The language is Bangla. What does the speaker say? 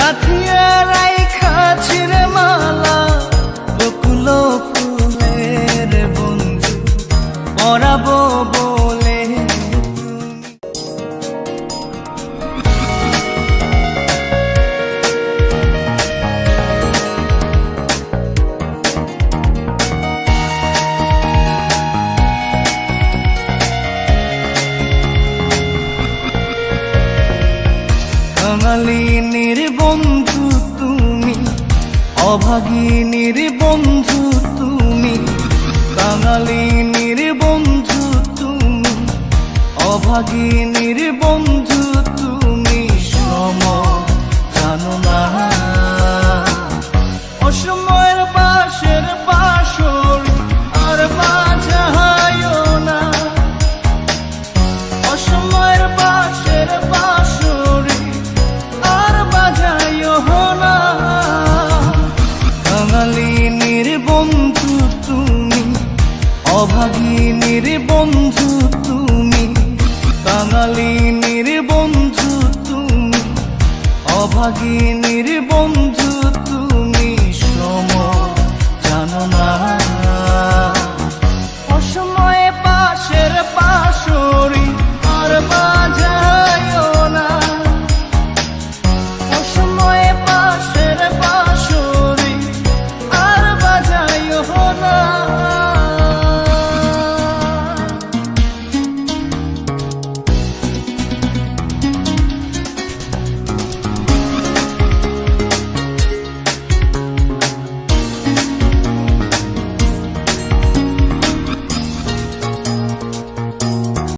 গাথিয়া রাইখাছি রে মালা বকুল ফুলের বন্ধু পরাবো বলে কাঙালিনীর বন্ধু তুমি, অভাগিনীর বন্ধু তুমি, কাঙালিনীর বন্ধু তুমি, অভাগিনীর বন্ধু তুমি, সম জানো না। অসময়ের বাঁশের বাঁশর আর বাজায়ও না, অসময়ের বাঁশের বাঁশর আর বাজায়ও না। কাঙালিনীর বন্ধু তুমি, অভাগিনীর বন্ধু তুমি, কাঙালিনীর বন্ধু তুমি, অভাগিনীর বন্ধু তুমি, সম জানো না।